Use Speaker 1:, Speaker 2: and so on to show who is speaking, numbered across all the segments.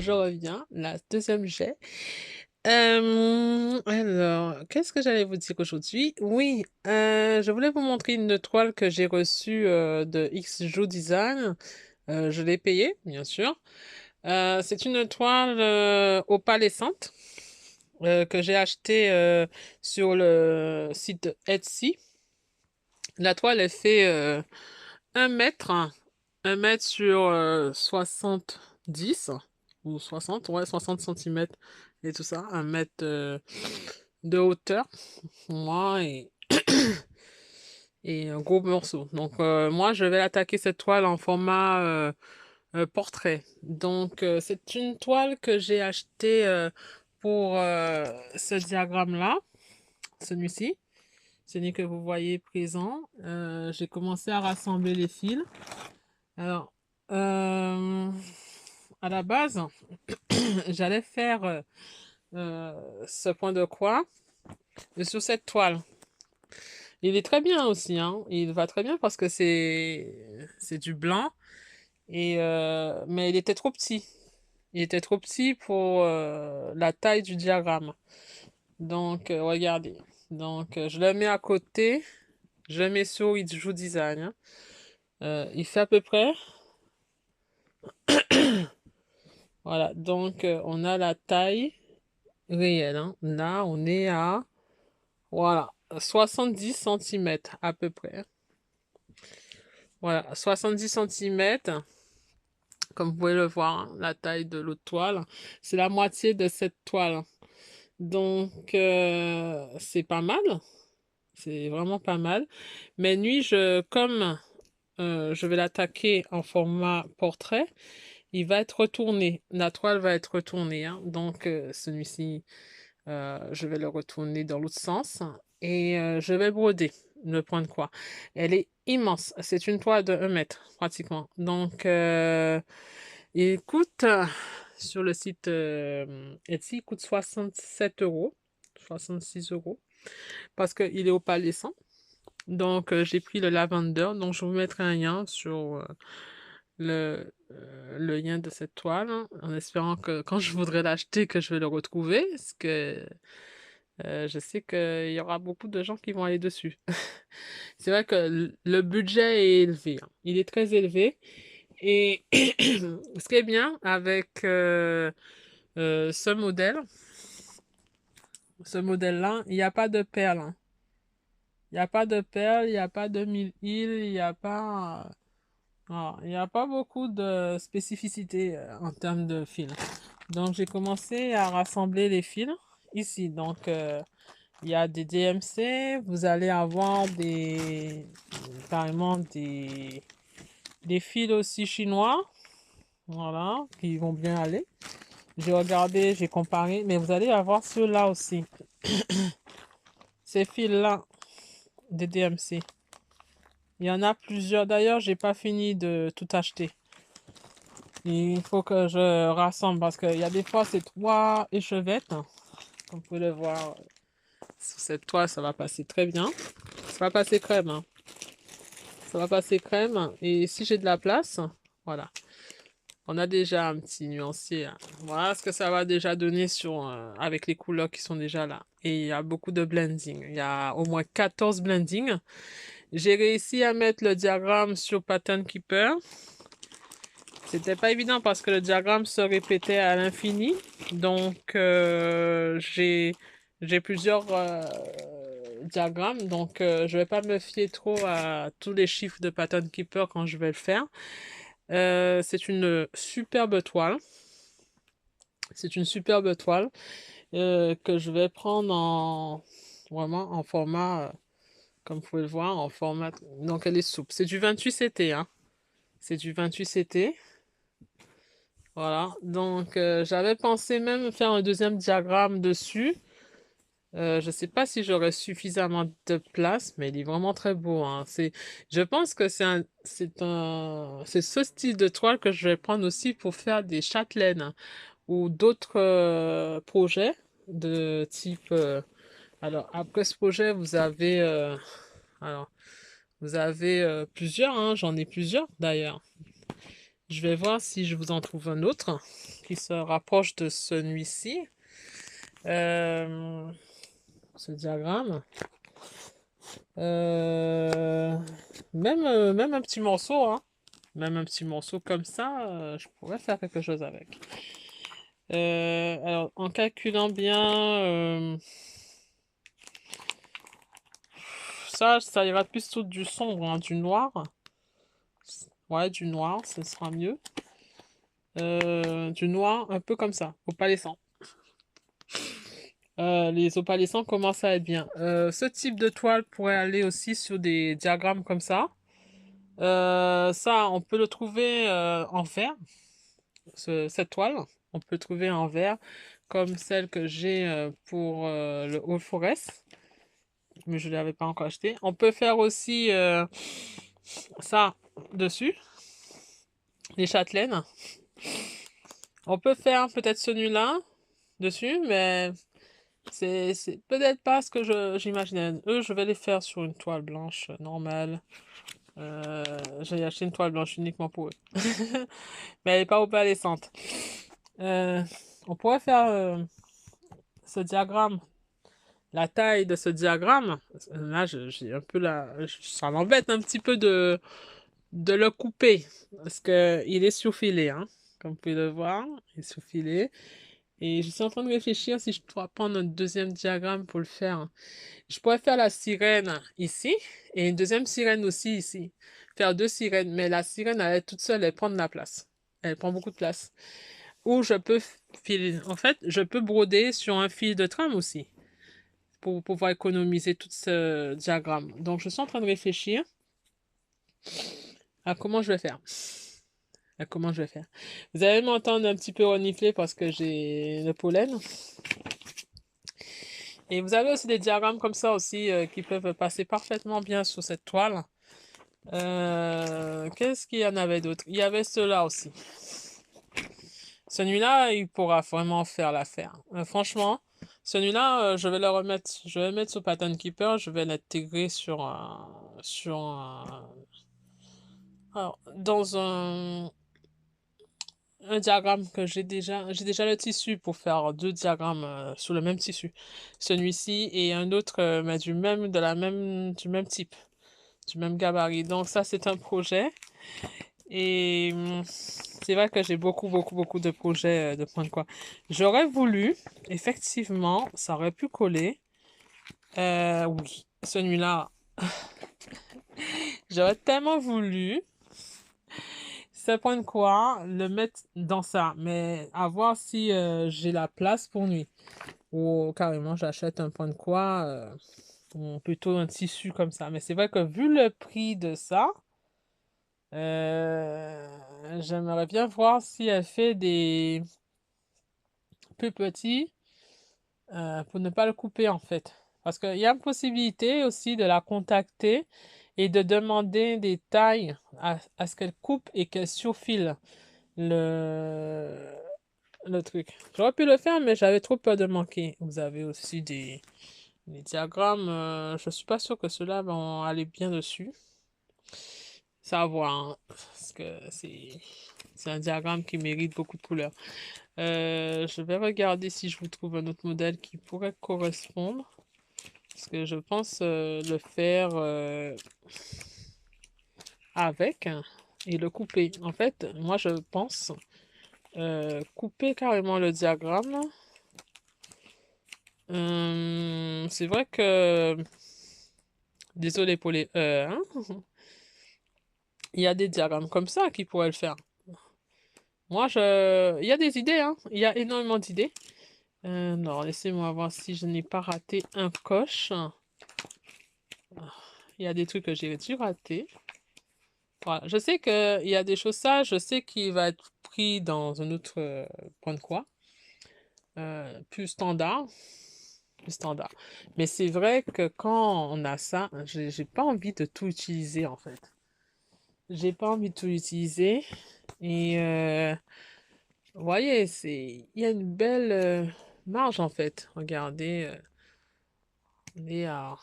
Speaker 1: je reviens, la deuxième jet. Alors, qu'est-ce que j'allais vous dire aujourd'hui? Oui, je voulais vous montrer une toile que j'ai reçue de XJO Design. Je l'ai payée, bien sûr. C'est une toile opalescente que j'ai achetée sur le site Etsy. La toile, elle fait 1 mètre, 1 mètre sur 70 ou 60, ouais, 60 centimètres et tout ça, 1 mètre de hauteur pour moi et un gros morceau. Donc moi, je vais attaquer cette toile en format portrait. Donc c'est une toile que j'ai achetée pour ce diagramme-là, celui-ci. Celui que vous voyez présent. J'ai commencé à rassembler les fils. Alors, à la base, j'allais faire ce point de croix sur cette toile. Il est très bien aussi, hein. Il va très bien parce que c'est du blanc mais il était trop petit. Il était trop petit pour la taille du diagramme. Donc regardez. Donc je le mets à côté. Je le mets sur Itju Design, hein. Il fait à peu près. Voilà, donc on a la taille réelle, hein. Là, on est à, voilà, 70 centimètres à peu près. Voilà, 70 centimètres, comme vous pouvez le voir, hein, la taille de l'autre toile. C'est la moitié de cette toile. Donc, c'est pas mal. C'est vraiment pas mal. Mais nuit, comme je vais l'attaquer en format portrait, il va être retourné. La toile va être retournée, hein. Donc, celui-ci, je vais le retourner dans l'autre sens et je vais broder le point de croix. Elle est immense. C'est une toile de 1 mètre pratiquement. Donc, il coûte sur le site Etsy, il coûte 67 euros, 66 euros parce qu'il est opalescent. Donc, j'ai pris le lavender. Donc, je vous mettrai un lien sur le lien de cette toile, hein, en espérant que quand je voudrais l'acheter, que je vais le retrouver. Parce que je sais qu'il y aura beaucoup de gens qui vont aller dessus. C'est vrai que le budget est élevé, hein. Il est très élevé. Et ce qui est bien avec ce modèle-là, il n'y a pas de perles, hein. Il n'y a pas de perles, il n'y a pas de mille îles, il n'y a pas, il n'y a pas beaucoup de spécificité en termes de fils. Donc j'ai commencé à rassembler les fils ici. Donc il y a des DMC, vous allez avoir carrément des fils aussi chinois, voilà, qui vont bien aller. J'ai regardé, j'ai comparé, mais vous allez avoir ceux-là aussi. Ces fils-là, des DMC. Il y en a plusieurs. D'ailleurs, j'ai pas fini de tout acheter. Il faut que je rassemble parce qu'il y a des fois, c'est 3 échevettes. Comme vous pouvez le voir sur cette toile, ça va passer très bien. Ça va passer crème, hein. Ça va passer crème. Et si j'ai de la place, voilà. On a déjà un petit nuancier, hein. Voilà ce que ça va déjà donner avec les couleurs qui sont déjà là. Et il y a beaucoup de blending. Il y a au moins 14 blending. J'ai réussi à mettre le diagramme sur Pattern Keeper. C'était pas évident parce que le diagramme se répétait à l'infini. Donc, j'ai plusieurs diagrammes. Donc, je vais pas me fier trop à tous les chiffres de Pattern Keeper quand je vais le faire. C'est une superbe toile. C'est une superbe toile que je vais prendre vraiment en format, comme vous pouvez le voir, en format. Donc, elle est souple. C'est du 28 CT, hein. C'est du 28 CT. Voilà, donc j'avais pensé même faire un deuxième diagramme dessus. Je ne sais pas si j'aurai suffisamment de place, mais il est vraiment très beau, hein. Je pense que c'est ce style de toile que je vais prendre aussi pour faire des châtelaines, hein, ou d'autres projets de type. Alors après ce projet, alors vous avez plusieurs, hein, j'en ai plusieurs d'ailleurs. Je vais voir si je vous en trouve un autre qui se rapproche de celui-ci. Ce diagramme. Même un petit morceau, hein. Même un petit morceau comme ça, je pourrais faire quelque chose avec. Alors, en calculant bien, ça ira plus sur du sombre, hein, du noir. Ouais, du noir, ce sera mieux. Du noir, un peu comme ça, opalescent. Les opalescents commencent à être bien. Ce type de toile pourrait aller aussi sur des diagrammes comme ça. Ça, on peut le trouver en vert, cette toile. On peut le trouver en vert, comme celle que j'ai pour le All Forest, mais je ne l'avais pas encore acheté. On peut faire aussi ça dessus, les châtelaines. On peut faire peut-être celui-là dessus, mais c'est peut-être pas ce que j'imaginais. Eux, je vais les faire sur une toile blanche normale. J'ai acheté une toile blanche uniquement pour eux. Mais elle n'est pas opalescente. Euh, on pourrait faire ce diagramme, la taille de ce diagramme. Là, j'ai un peu ça m'embête un petit peu de le couper. Parce que il est surfilé, hein. Comme vous pouvez le voir, il est surfilé. Et je suis en train de réfléchir si je dois prendre un deuxième diagramme pour le faire. Je pourrais faire la sirène ici et une deuxième sirène aussi ici. Faire deux sirènes, mais la sirène, elle est toute seule, elle prend de la place. Elle prend beaucoup de place. Ou je peux filer. En fait, je peux broder sur un fil de trame aussi pour pouvoir économiser tout ce diagramme. Donc, je suis en train de réfléchir à comment je vais faire. À comment je vais faire. Vous allez m'entendre un petit peu renifler parce que j'ai le pollen. Et vous avez aussi des diagrammes comme ça aussi qui peuvent passer parfaitement bien sur cette toile. Qu'est-ce qu'il y en avait d'autre? Il y avait ceux-là aussi. Celui-là, il pourra vraiment faire l'affaire. Franchement, celui-là, je vais le remettre. Je vais le mettre sur Pattern Keeper. Je vais l'intégrer alors, dans un diagramme que j'ai déjà. J'ai déjà le tissu pour faire deux diagrammes sur le même tissu. Celui-ci et un autre, mais du même type, du même gabarit. Donc ça, c'est un projet. Et c'est vrai que j'ai beaucoup de projets de point de quoi. J'aurais voulu, effectivement, ça aurait pu coller. Oui, celui-là, j'aurais tellement voulu, ce point de quoi, le mettre dans ça. Mais à voir si j'ai la place pour lui. Ou carrément, j'achète un point de quoi, ou plutôt un tissu comme ça. Mais c'est vrai que vu le prix de ça, j'aimerais bien voir si elle fait des plus petits pour ne pas le couper en fait. Parce qu'il y a une possibilité aussi de la contacter et de demander des tailles à ce qu'elle coupe et qu'elle surfile le, le truc. J'aurais pu le faire, mais j'avais trop peur de manquer. Vous avez aussi des diagrammes. Je suis pas sûre que ceux-là vont aller bien dessus. Ça à voir, hein, parce que c'est un diagramme qui mérite beaucoup de couleurs. Je vais regarder si je vous trouve un autre modèle qui pourrait correspondre. Parce que je pense le faire avec et le couper. En fait, moi je pense couper carrément le diagramme. C'est vrai que... Désolé pour les hein. Il y a des diagrammes comme ça qui pourraient le faire. Il y a des idées, hein. Il y a énormément d'idées. Non, laissez-moi voir si je n'ai pas raté un coche. Il y a des trucs que j'ai dû rater. Voilà. Je sais qu'il y a des choses, ça, je sais qu'il va être pris dans un autre point de quoi. Plus standard. Plus standard. Mais c'est vrai que quand on a ça, j'ai pas envie de tout utiliser en fait. J'ai pas envie de tout utiliser. Et vous voyez, il y a une belle marge en fait. Regardez, on est à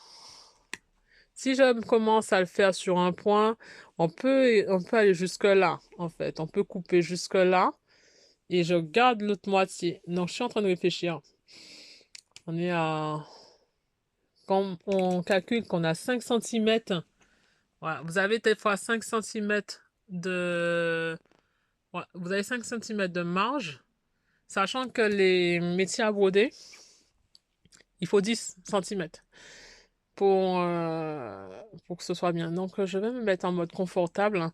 Speaker 1: Si je commence à le faire sur un point, on peut aller jusque là, en fait. On peut couper jusque là et je garde l'autre moitié. Donc, je suis en train de réfléchir. On est à... Quand on calcule qu'on a 5 centimètres, voilà, vous avez des fois 5 centimètres de... ouais, vous avez 5 centimètres de marge, sachant que les métiers à broder, il faut 10 centimètres pour que ce soit bien. Donc, je vais me mettre en mode confortable, hein.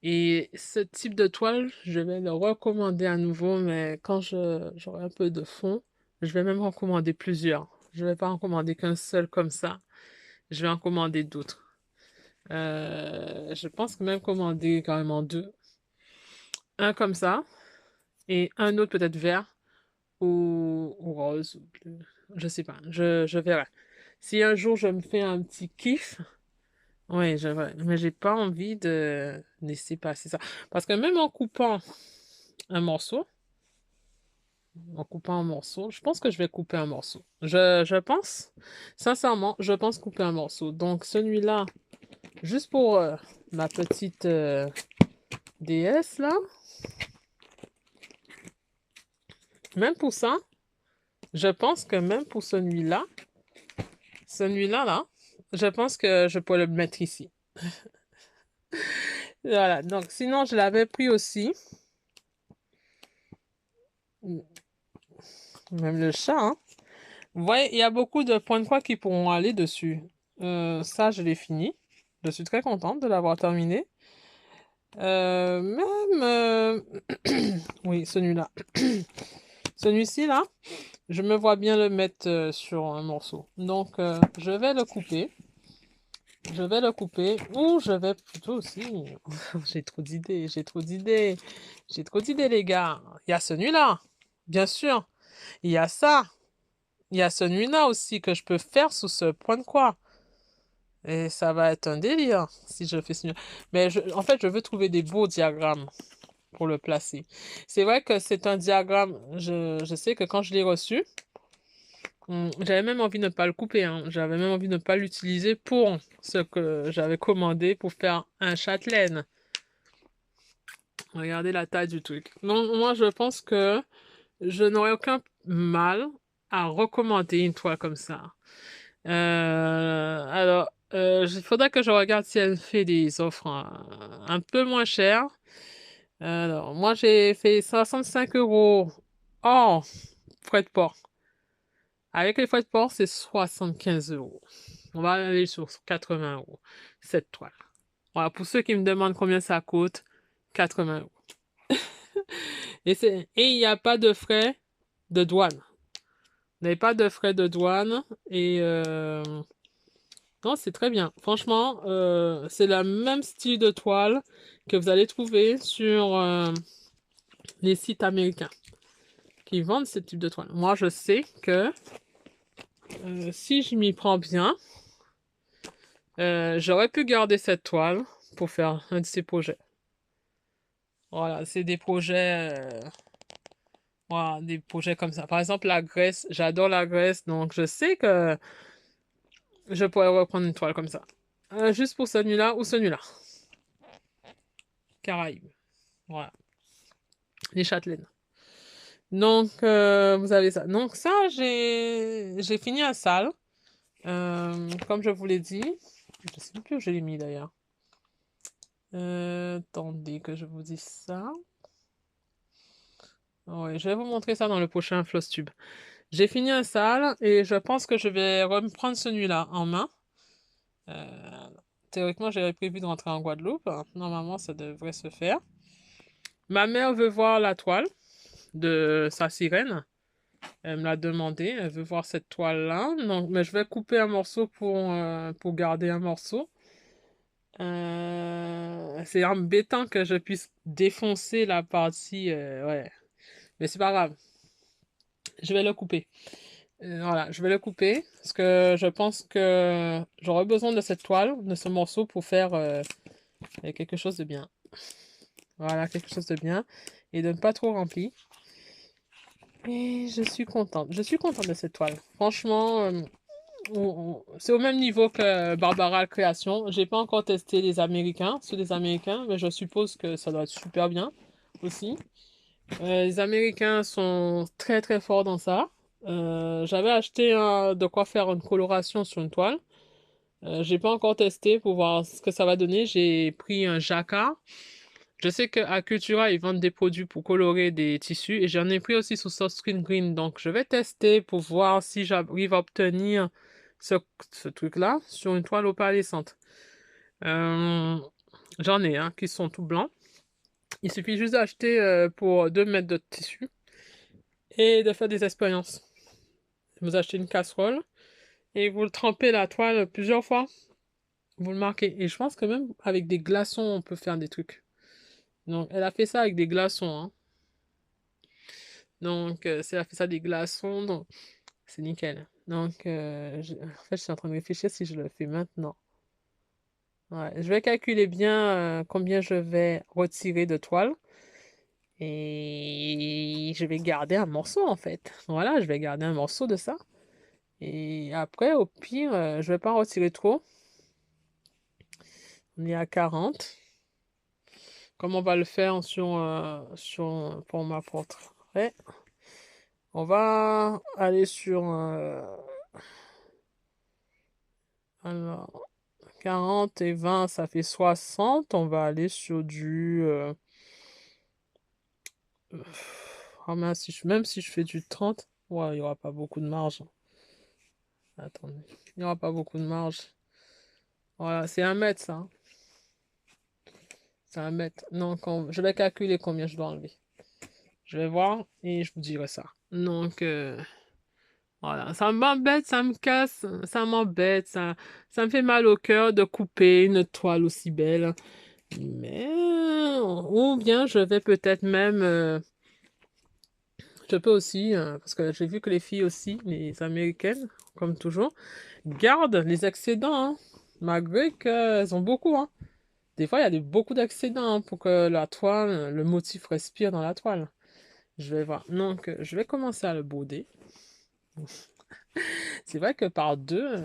Speaker 1: Et ce type de toile, je vais le recommander à nouveau, mais quand j'aurai un peu de fond, je vais même recommander plusieurs. Je vais pas en commander qu'un seul comme ça. Je vais en commander d'autres. Je pense que même commander carrément deux. Un comme ça et un autre peut-être vert ou rose ou bleu. Je sais pas. Je verrai. Si un jour je me fais un petit kiff, oui, je vais. Mais j'ai pas envie de laisser passer ça. Parce que même un morceau, en coupant un morceau, je pense que je vais couper un morceau. Je pense, sincèrement, je pense couper un morceau. Donc celui-là, juste pour ma petite déesse là, même pour ça, je pense que même pour celui-là là, je pense que je peux le mettre ici. Voilà, donc sinon je l'avais pris aussi, même le chat, hein. Vous voyez, il y a beaucoup de points de croix qui pourront aller dessus. Ça, je l'ai fini. Je suis très contente de l'avoir terminé. Même... oui, celui-là. Celui-ci, là, je me vois bien le mettre sur un morceau. Donc, je vais le couper. Je vais le couper. Ou je vais plutôt aussi... j'ai trop d'idées, j'ai trop d'idées. J'ai trop d'idées, les gars. Il y a celui-là, bien sûr. Il y a ça. Il y a celui-là aussi que je peux faire sous ce point de croix. Et ça va être un délire si je fais celui-là. Mais en fait, je veux trouver des beaux diagrammes pour le placer. C'est vrai que c'est un diagramme, je sais que quand je l'ai reçu, j'avais même envie de ne pas le couper, hein. J'avais même envie de ne pas l'utiliser pour ce que j'avais commandé pour faire un châtelaine. Regardez la taille du truc. Donc, moi, je pense que je n'aurais aucun mal à recommander une toile comme ça. Alors, il faudra que je regarde si elle fait des offres un peu moins chères. Alors, moi, j'ai fait 65 euros hors frais de port. Avec les frais de port, c'est 75 euros. On va aller sur 80 euros, cette toile. Voilà, pour ceux qui me demandent combien ça coûte, 80 euros. Et il n'y a pas de frais de douane. Vous n'avez pas de frais de douane. Et non, c'est très bien. Franchement, c'est le même style de toile que vous allez trouver sur les sites américains qui vendent ce type de toile. Moi, je sais que si je m'y prends bien, j'aurais pu garder cette toile pour faire un de ces projets. Voilà, c'est des projets, voilà, des projets comme ça. Par exemple, la Grèce, j'adore la Grèce, donc je sais que je pourrais reprendre une toile comme ça. Juste pour celui-là ou celui-là. Caraïbes. Voilà, les châtelaines. Donc, vous avez ça. Donc ça, j'ai fini la salle. Comme je vous l'ai dit. Je sais plus où je l'ai mis d'ailleurs. Attendez que je vous dise ça. Ouais, je vais vous montrer ça dans le prochain Flosstube. J'ai fini la salle et je pense que je vais reprendre celui-là en main. Théoriquement, j'avais prévu de rentrer en Guadeloupe. Normalement, ça devrait se faire. Ma mère veut voir la toile de sa sirène. Elle me l'a demandé. Elle veut voir cette toile-là. Donc, mais je vais couper un morceau pour garder un morceau. C'est embêtant que je puisse défoncer la partie. Ouais. Mais c'est pas grave. Je vais le couper. Voilà, je vais le couper parce que je pense que j'aurai besoin de cette toile, de ce morceau pour faire quelque chose de bien. Voilà, quelque chose de bien et de ne pas trop rempli. Et je suis contente. Je suis contente de cette toile. Franchement, C'est au même niveau que Barbara Création. J'ai pas encore testé les Américains, ceux des Américains, mais je suppose que ça doit être super bien aussi. Les Américains sont très très forts dans ça. J'avais acheté de quoi faire une coloration sur une toile. J'ai pas encore testé pour voir ce que ça va donner. J'ai pris un jacquard. Je sais qu'à Cultura, ils vendent des produits pour colorer des tissus et j'en ai pris aussi sur Screen Green. Donc, je vais tester pour voir si j'arrive à obtenir ce, ce truc-là sur une toile opalescente. Euh, J'en ai qui sont tout blancs. Il suffit juste d'acheter pour 2 mètres de tissu et de faire des expériences. Vous achetez une casserole et vous le trempez la toile plusieurs fois. Vous le marquez. Et je pense que même avec des glaçons, on peut faire des trucs. Donc, elle a fait ça avec des glaçons, hein. Donc, si elle a fait ça des glaçons, donc c'est nickel. Donc, en fait, je suis en train de réfléchir si je le fais maintenant. Ouais, je vais calculer bien combien je vais retirer de toile. Et je vais garder un morceau, en fait. Voilà, je vais garder un morceau de ça. Et après, au pire, je vais pas en retirer trop. On est à 40. Comme on va le faire pour ma portrait, on va aller sur alors, 40 et 20, ça fait 60. On va aller sur du ah mince, même si je fais du 30, ouais, il n'y aura pas beaucoup de marge. Attendez, il n'y aura pas beaucoup de marge. Voilà, c'est 1 mètre ça, hein. C'est 1 mètre. Donc, je vais calculer combien je dois enlever. Je vais voir et je vous dirai ça. Donc, voilà, ça m'embête, ça me casse, ça m'embête, ça me fait mal au cœur de couper une toile aussi belle. Mais, ou bien je vais peut-être même, je peux aussi, parce que j'ai vu que les filles aussi, les américaines, comme toujours, gardent les excédents, hein, malgré qu'elles ont beaucoup, hein. Des fois, il y a beaucoup d'excédents pour que la toile, le motif respire dans la toile. Je vais voir. Donc, je vais commencer à le broder. C'est vrai que par deux,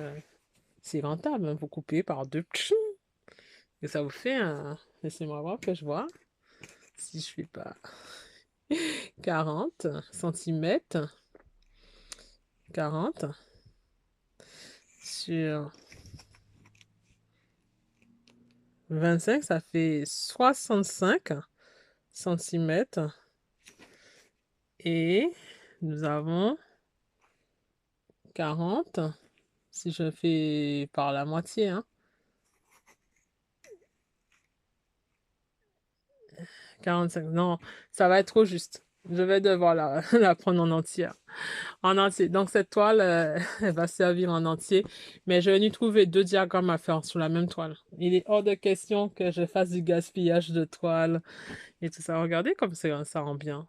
Speaker 1: c'est rentable, hein. Vous coupez par deux, tchou, et ça vous fait un... Laissez-moi voir que je vois. Si je fais pas 40 centimètres, 40 sur 25, ça fait 65 centimètres. Et nous avons 40, si je fais par la moitié, hein. 45, non, ça va être trop juste. Je vais devoir la prendre en entière. En entier. Donc cette toile, elle va servir en entier. Mais je vais lui trouver 2 diagrammes à faire sur la même toile. Il est hors de question que je fasse du gaspillage de toile et tout ça. Regardez comme ça rend bien.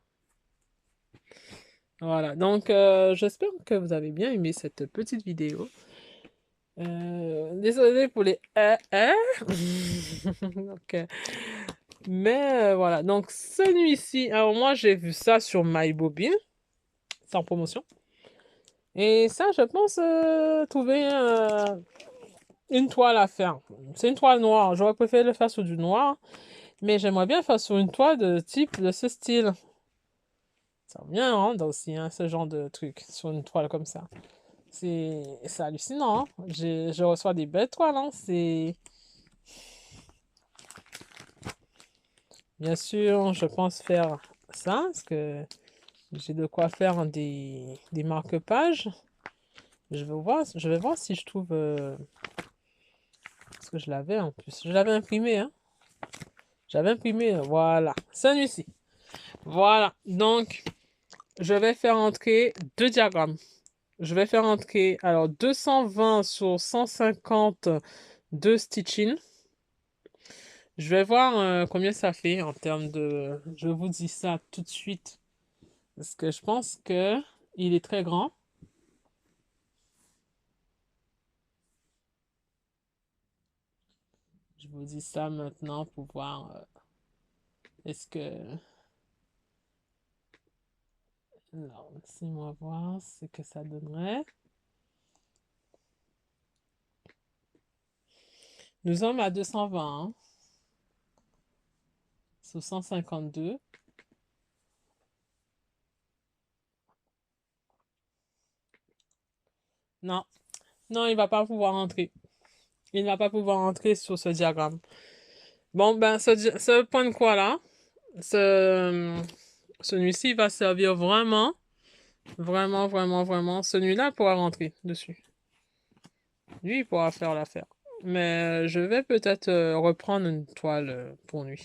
Speaker 1: Voilà. Donc j'espère que vous avez bien aimé cette petite vidéo. Désolé pour les Ok. Mais voilà. Donc celui-ci, alors moi j'ai vu ça sur MyBobine. C'est en promotion. Et ça, je pense trouver une toile à faire. C'est une toile noire. J'aurais préféré le faire sur du noir, mais j'aimerais bien le faire sur une toile de type de ce style. Ça revient hein, aussi, hein, ce genre de truc sur une toile comme ça. C'est hallucinant. Hein. Je reçois des belles toiles. Hein. Bien sûr, je pense faire ça, parce que j'ai de quoi faire des marque-pages. Je vais voir si je trouve... parce que je l'avais en plus. Je l'avais imprimé, hein. J'avais imprimé, voilà. Celui-ci. Voilà. Donc, je vais faire entrer 2 diagrammes. Je vais faire entrer, alors, 220 sur 150 de stitching. Je vais voir combien ça fait en termes de... Je vous dis ça tout de suite. Parce que je pense que il est très grand. Je vous dis ça maintenant pour voir est-ce que... Alors, laissez-moi voir ce que ça donnerait. Nous sommes à 220, hein, sur 152. Non, non, il va pas pouvoir entrer. Il ne va pas pouvoir entrer sur ce diagramme. Bon, ben, ce point de croix là, ce, celui-ci va servir vraiment, vraiment, vraiment, vraiment. Celui-là pourra rentrer dessus. Lui, il pourra faire l'affaire. Mais je vais peut-être reprendre une toile pour lui.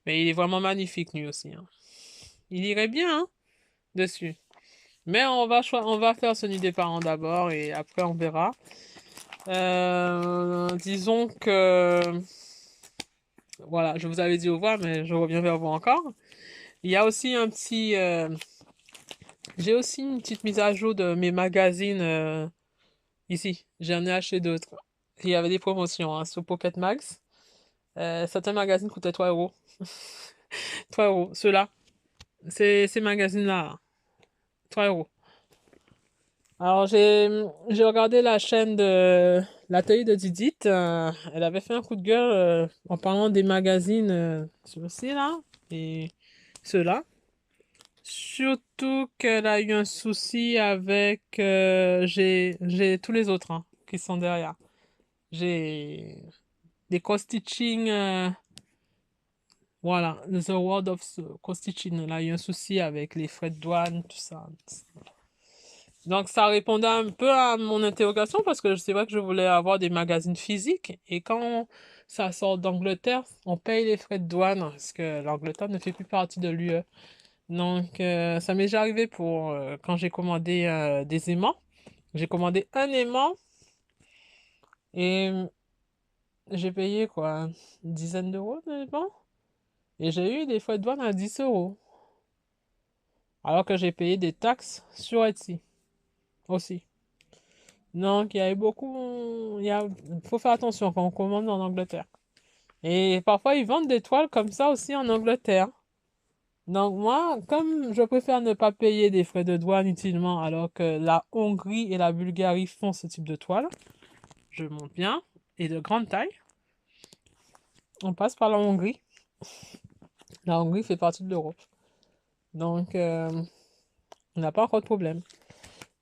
Speaker 1: Mais il est vraiment magnifique, lui aussi, hein. Il irait bien, hein, dessus. Mais on va faire ce nid des parents d'abord et après on verra. Disons que... Voilà, je vous avais dit au revoir, mais je reviens vers vous encore. Il y a aussi un petit... j'ai aussi une petite mise à jour de mes magazines ici. J'en ai acheté d'autres. Il y avait des promotions hein, sur Pocket Max. Certains magazines coûtaient 3 euros. 3 euros. Ceux-là. Ces magazines-là. 3 euros. Alors, j'ai regardé la chaîne de l'atelier de Didit. Elle avait fait un coup de gueule en parlant des magazines, ceux-ci là et ceux-là. Surtout qu'elle a eu un souci avec j'ai tous les autres hein, qui sont derrière. J'ai des co-stitching, voilà, The World of Co-stitching. Elle a eu un souci avec les frais de douane, tout ça. Donc ça répondait un peu à mon interrogation parce que c'est vrai que je voulais avoir des magazines physiques et quand ça sort d'Angleterre, on paye les frais de douane parce que l'Angleterre ne fait plus partie de l'UE. Donc ça m'est déjà arrivé pour quand j'ai commandé des aimants. J'ai commandé un aimant et j'ai payé quoi, une dizaine d'euros d'aimant et j'ai eu des frais de douane à 10 euros alors que j'ai payé des taxes sur Etsy aussi. Donc, il y avait beaucoup. Faut faire attention quand on commande en Angleterre. Et parfois, ils vendent des toiles comme ça aussi en Angleterre. Donc, moi, comme je préfère ne pas payer des frais de douane utilement, alors que la Hongrie et la Bulgarie font ce type de toile, je monte bien, et de grande taille, on passe par la Hongrie. La Hongrie fait partie de l'Europe. Donc, on n'a pas encore de problème.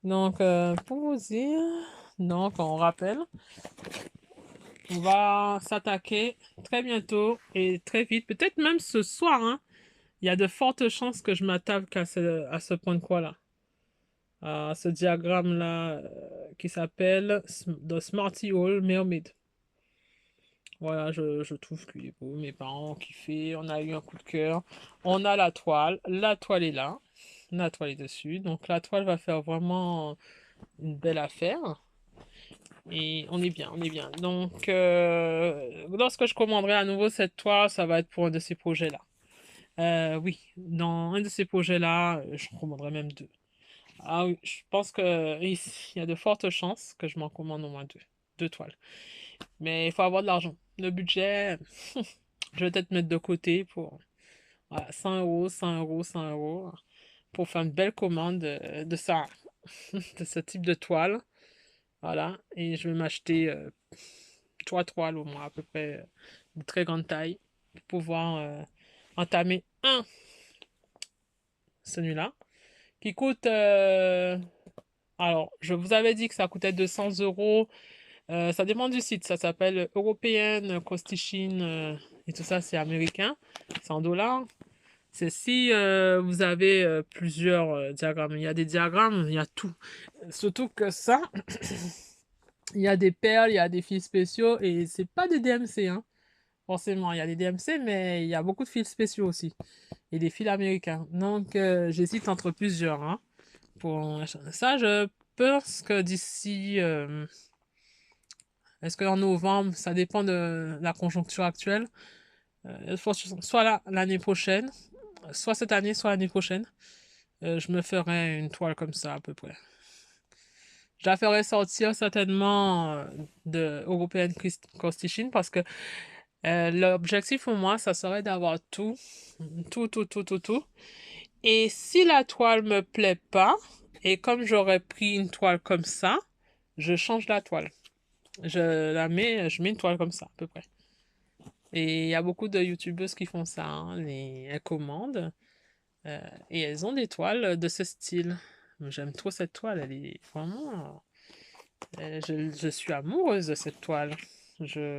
Speaker 1: Donc, pour vous dire, donc, on rappelle. On va s'attaquer très bientôt et très vite, peut-être même ce soir, hein. Il y a de fortes chances que je m'attaque à ce point de croix-là, à ce diagramme-là qui s'appelle The Smarty Hole Mermaid. Voilà, je trouve qu'il est beau. Mes parents ont kiffé, on a eu un coup de cœur. On a la toile est là, la toile est dessus. Donc la toile va faire vraiment une belle affaire. Et on est bien, on est bien. Donc, lorsque je commanderai à nouveau cette toile, ça va être pour un de ces projets-là. Oui, dans un de ces projets-là, je commanderai même deux. Ah oui, je pense que il y a de fortes chances que je m'en commande au moins deux. Deux toiles. Mais il faut avoir de l'argent. Le budget, je vais peut-être mettre de côté pour voilà, 100 euros, 100 euros, 100 euros pour faire une belle commande de ça, de ce type de toile. Voilà, et je vais m'acheter 3 toiles au moins, à peu près de très grande taille, pour pouvoir entamer celui-là, qui coûte... alors, je vous avais dit que ça coûtait 200 euros. Ça dépend du site, ça s'appelle European Costichin, et tout ça, c'est américain, c'est en dollars. C'est si vous avez plusieurs diagrammes. Il y a des diagrammes, il y a tout. Surtout que ça, il y a des perles, il y a des fils spéciaux, et c'est pas des DMC, hein. Forcément, il y a des DMC, mais il y a beaucoup de fils spéciaux aussi. Et des fils américains. Donc, j'hésite entre plusieurs. Hein, pour ça, je pense que d'ici... est-ce qu'en novembre, ça dépend de la conjoncture actuelle. Soit l'année prochaine, soit cette année, soit l'année prochaine. Je me ferai une toile comme ça à peu près. Je la ferai sortir certainement de European Constitution parce que l'objectif pour moi, ça serait d'avoir tout, tout, tout, tout, tout, tout. Et si la toile me plaît pas, et comme j'aurais pris une toile comme ça, je change la toile. je mets une toile comme ça, à peu près. Et il y a beaucoup de youtubeuses qui font ça, hein, elles commandent euh, et elles ont des toiles de ce style. J'aime trop cette toile, elle est vraiment. Je suis amoureuse de cette toile.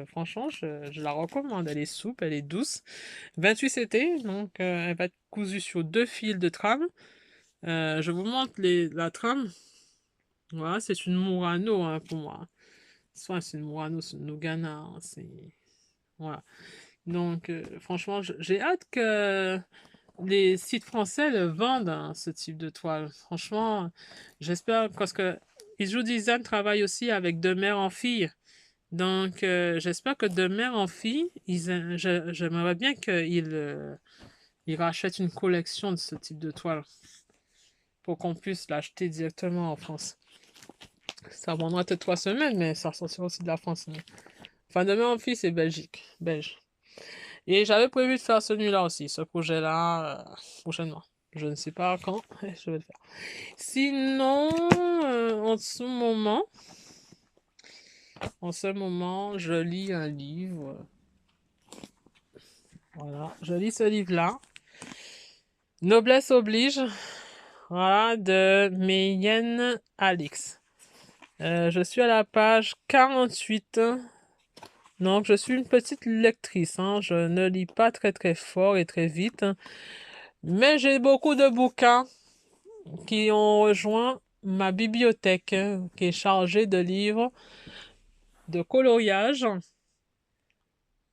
Speaker 1: Franchement, je la recommande. Elle est souple, elle est douce. 28 CT, donc elle va être cousue sur 2 fils de trame. Je vous montre la trame. Voilà, c'est une Murano hein, pour moi. Soit c'est une Murano, c'est une Nogana. Hein, voilà. Donc, franchement, j'ai hâte que les sites français le vendent, hein, ce type de toile. Franchement, j'espère parce que Iju Design travaille aussi avec de mère en fille. Donc, j'espère que de mère en fille, j'aimerais bien ils rachètent une collection de ce type de toile pour qu'on puisse l'acheter directement en France. Ça prendra peut-être 3 semaines, mais ça sortira aussi de la France. Hein. Enfin, de mère en fille, c'est belge. Et j'avais prévu de faire celui-là aussi, ce projet-là, prochainement. Je ne sais pas quand, je vais le faire. Sinon, en ce moment, je lis un livre. Voilà, je lis ce livre-là. Noblesse oblige, voilà, de Meyen Alix. Je suis à la page 48. Donc, je suis une petite lectrice. Hein. Je ne lis pas très très fort et très vite. Mais j'ai beaucoup de bouquins qui ont rejoint ma bibliothèque, hein, qui est chargée de livres de coloriage,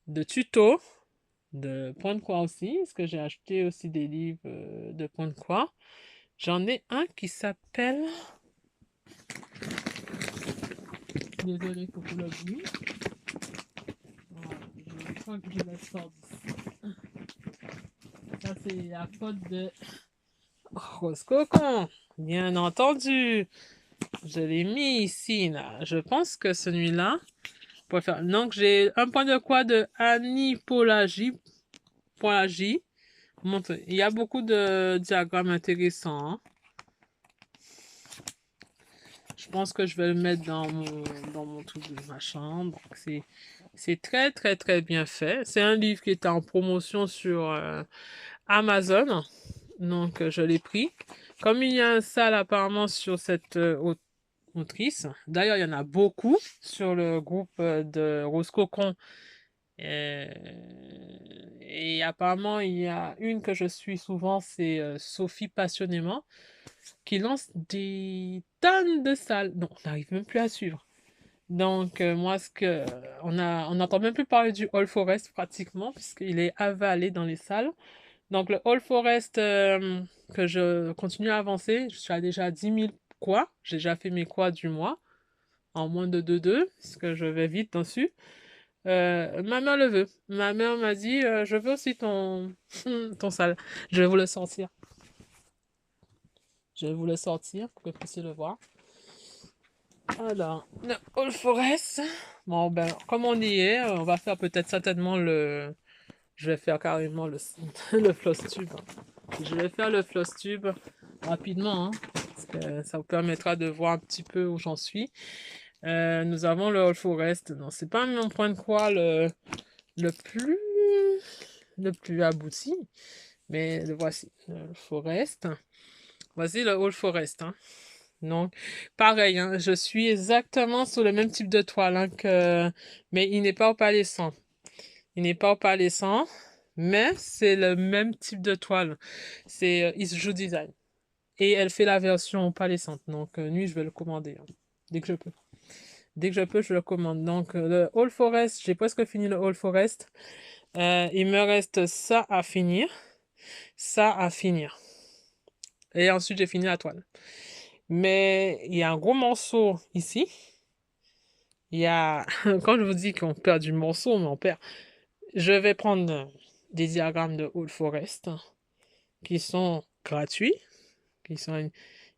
Speaker 1: de tutos, de point de croix aussi, parce que j'ai acheté aussi des livres de point de croix. J'en ai un qui s'appelle... Désolée pour le bruit. Voilà, je crois que je la sors d'ici. Ça, c'est la faute de Rose Cocon. Bien entendu. Je l'ai mis ici, là. Je pense que celui-là, pour faire. Donc, j'ai un point de croix de Annie Polagie. Il y a beaucoup de diagrammes intéressants. Hein. Je pense que je vais le mettre dans mon truc de ma chambre. C'est très, très, très bien fait. C'est un livre qui est en promotion sur Amazon. Donc, je l'ai pris. Comme il y a un sale apparemment sur cette autrice. D'ailleurs, il y en a beaucoup sur le groupe de Rose Cocon. Euh, Et apparemment, il y a une que je suis souvent, c'est Sophie Passionnément, qui lance des tonnes de salles. Non, on n'arrive même plus à suivre. Donc, moi, on n'entend même plus parler du All Forest pratiquement, puisqu'il est avalé dans les salles. Donc, le All Forest, que je continue à avancer, je suis à déjà 10 000 quoi. J'ai déjà fait mes quoi du mois, en moins de 2-2, parce que je vais vite dessus. Ma mère le veut. Ma mère m'a dit, je veux aussi ton salle. Je vais vous le sortir. Je vais vous le sortir pour que vous puissiez le voir. Alors, le All Forest. Bon, ben, comme on y est, on va faire peut-être certainement le... Je vais faire carrément le, le floss tube. Je vais faire le floss tube rapidement, hein, parce que ça vous permettra de voir un petit peu où j'en suis. Nous avons le All Forest. Non, c'est pas mon point de croix le plus le plus abouti, mais le voici, le Forest. Voici le All Forest. Hein. Donc, pareil, hein, je suis exactement sur le même type de toile hein, mais il n'est pas opalescent. Il n'est pas opalescent, mais c'est le même type de toile. C'est Issue Design. Et elle fait la version opalescente. Donc, lui, je vais le commander hein, dès que je peux. Dès que je peux, je le commande. Donc, le All Forest, j'ai presque fini le All Forest. Il me reste ça à finir. Ça à finir. Et ensuite, j'ai fini la toile. Mais il y a un gros morceau ici. Il y a, quand je vous dis qu'on perd du morceau, mais on perd. Je vais prendre des diagrammes de Old Forest qui sont gratuits.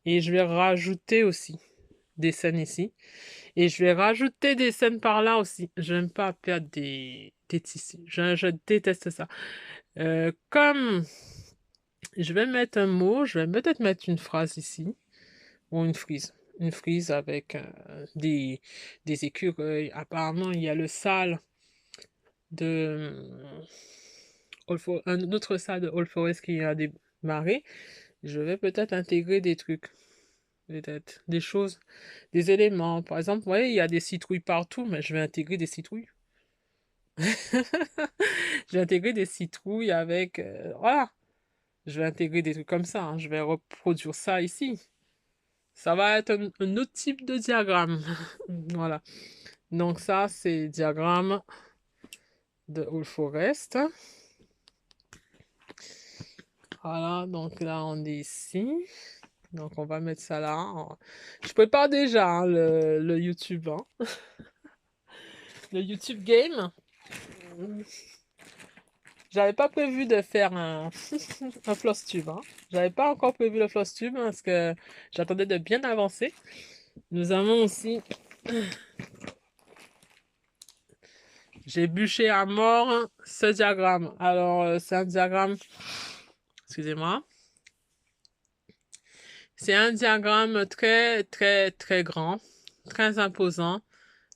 Speaker 1: Et je vais rajouter aussi des scènes ici. Et je vais rajouter des scènes par là aussi. Je n'aime pas perdre des tissus. Je déteste ça. Comme je vais mettre un mot, je vais peut-être mettre une phrase ici. Ou une frise. une frise avec des écureuils. Apparemment, il y a le sale de un autre sale de Old Forest qui a démarré. Je vais peut-être intégrer des trucs, peut-être des choses, des éléments. Par exemple, vous voyez, il y a des citrouilles partout, mais je vais intégrer des citrouilles. Je vais intégrer des citrouilles avec... voilà, je vais intégrer des trucs comme ça, hein. Je vais reproduire ça ici. Ça va être un autre type de diagramme. Voilà. Donc ça, c'est diagramme de Old Forest. Voilà, donc là, on est ici. Donc on va mettre ça là. Je prépare déjà hein, le YouTube. Hein. Le YouTube Game. J'avais pas prévu de faire un Flosstube. Hein. J'avais pas encore prévu le Flosstube parce que j'attendais de bien avancer. Nous avons aussi... J'ai bûché à mort ce diagramme. Alors, c'est un diagramme... Excusez-moi. C'est un diagramme très, très, très grand. Très imposant.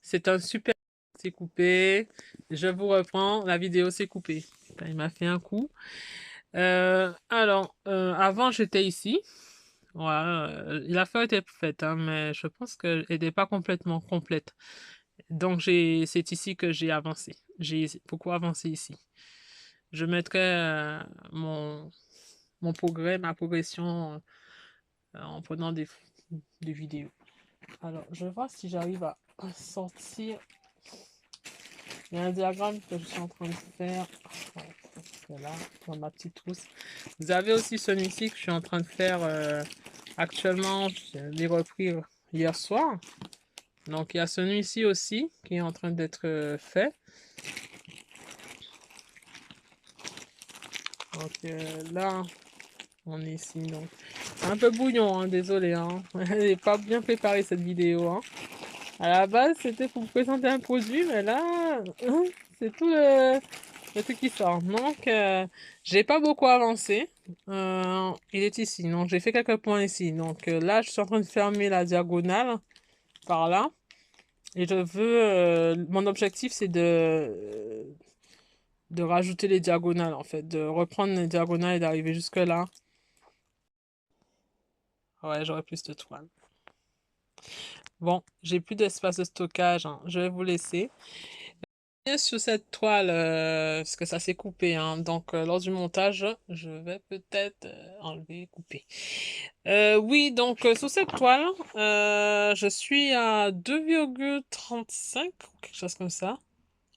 Speaker 1: C'est un super... C'est coupé. Je vous reprends. La vidéo s'est coupée. Il m'a fait un coup. Avant, j'étais ici. Voilà, l'affaire était faite, hein, mais je pense qu'elle n'était pas complètement complète. Donc, c'est ici que j'ai avancé. J'ai beaucoup avancé ici. Je mettrai mon progrès, ma progression en prenant des vidéos. Alors, je vais voir si j'arrive à sortir. Il y a un diagramme que je suis en train de faire. Ouais, là, dans ma petite trousse. Vous avez aussi celui-ci que je suis en train de faire actuellement. Je l'ai repris hier soir. Donc, il y a celui-ci aussi qui est en train d'être fait. Donc, là, on est ici. Donc, un peu bouillon, hein, désolé. Hein. Je n'ai pas bien préparé cette vidéo. Hein. À la base, c'était pour vous présenter un produit, mais là, c'est tout le truc qui sort. Donc, j'ai pas beaucoup avancé. Il est ici. Donc, j'ai fait quelques points ici. Donc, là, je suis en train de fermer la diagonale par là. Et je veux... mon objectif, c'est de rajouter les diagonales, en fait. De reprendre les diagonales et d'arriver jusque là. Ouais, j'aurai plus de toile. Bon, j'ai plus d'espace de stockage. Hein. Je vais vous laisser. Sur cette toile, parce que ça s'est coupé. Hein. Donc, lors du montage, je vais peut-être enlever, couper. Oui, donc, sous cette toile, je suis à 2,35 ou quelque chose comme ça.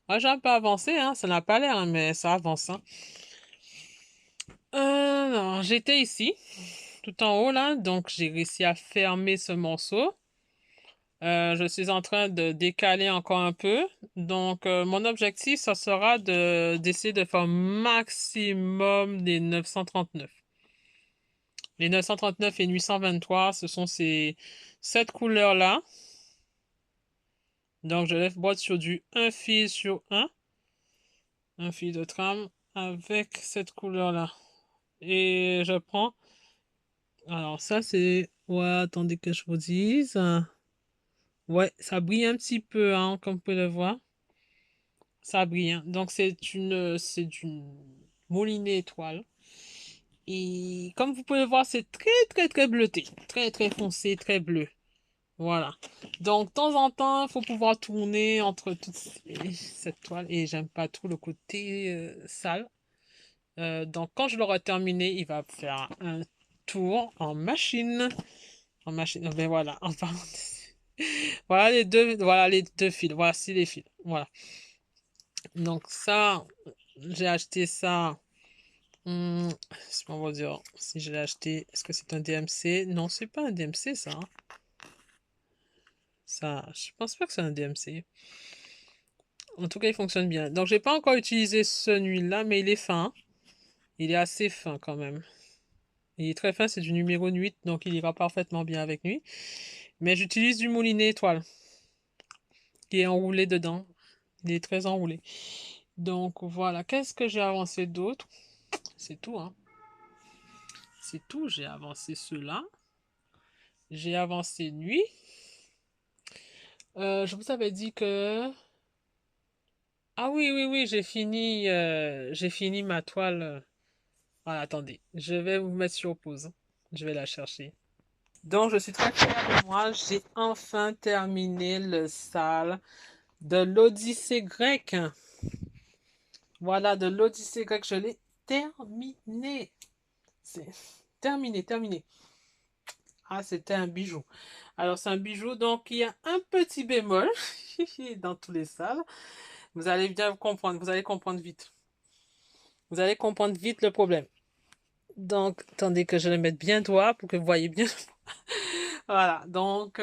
Speaker 1: Ouais, j'ai un peu avancé, hein, ça n'a pas l'air, hein, mais ça avance. Hein. Non, j'étais ici, tout en haut là, donc j'ai réussi à fermer ce morceau. Je suis en train de décaler encore un peu. Donc, mon objectif, ça sera d'essayer de faire maximum des 939. Les 939 et 823, ce sont cette couleur-là. Donc, je vais boire sur du 1 fil sur 1. Un fil de trame avec cette couleur-là. Et je prends... Alors ça c'est... Ouais, attendez que je vous dise. Ouais, ça brille un petit peu, hein, comme vous pouvez le voir. Ça brille. Hein. Donc c'est d'une moulinée étoile. Et comme vous pouvez le voir, c'est très très très bleuté. Très très foncé, très bleu. Voilà. Donc, de temps en temps, il faut pouvoir tourner entre toutes cette toile. Et j'aime pas trop le côté sale. Donc, quand je l'aurai terminé, il va faire un tour en machine. En machine. Ben voilà. Voilà les deux fils. Voici les fils. Voilà. Donc, ça, j'ai acheté ça. C'est pas on va dire si je l'ai acheté. Est-ce que c'est un DMC? Non, c'est pas un DMC, ça. Hein. Ça, je pense pas que c'est un DMC. En tout cas, il fonctionne bien. Donc, j'ai pas encore utilisé ce nuit-là, mais il est fin. Il est assez fin quand même. Il est très fin, c'est du numéro 8, donc il ira parfaitement bien avec lui. Mais j'utilise du moulinet étoile, qui est enroulé dedans. Il est très enroulé. Donc voilà, qu'est-ce que j'ai avancé d'autre? C'est tout, hein. C'est tout, j'ai avancé cela. j'ai avancé nuit. Je vous avais dit que... Ah oui, oui, oui, j'ai fini ma toile. Voilà, attendez, je vais vous mettre sur pause. Je vais la chercher. Donc, je suis très fière de moi. J'ai enfin terminé le salle de l'Odyssée grecque. Voilà, de l'Odyssée grecque, je l'ai terminé. C'est terminé, terminé. Ah, c'était un bijou. Alors, c'est un bijou, donc il y a un petit bémol dans tous les salles. Vous allez bien comprendre, vous allez comprendre vite. Vous allez comprendre vite le problème. Donc, attendez que je le mette bien droit pour que vous voyez bien. Voilà, donc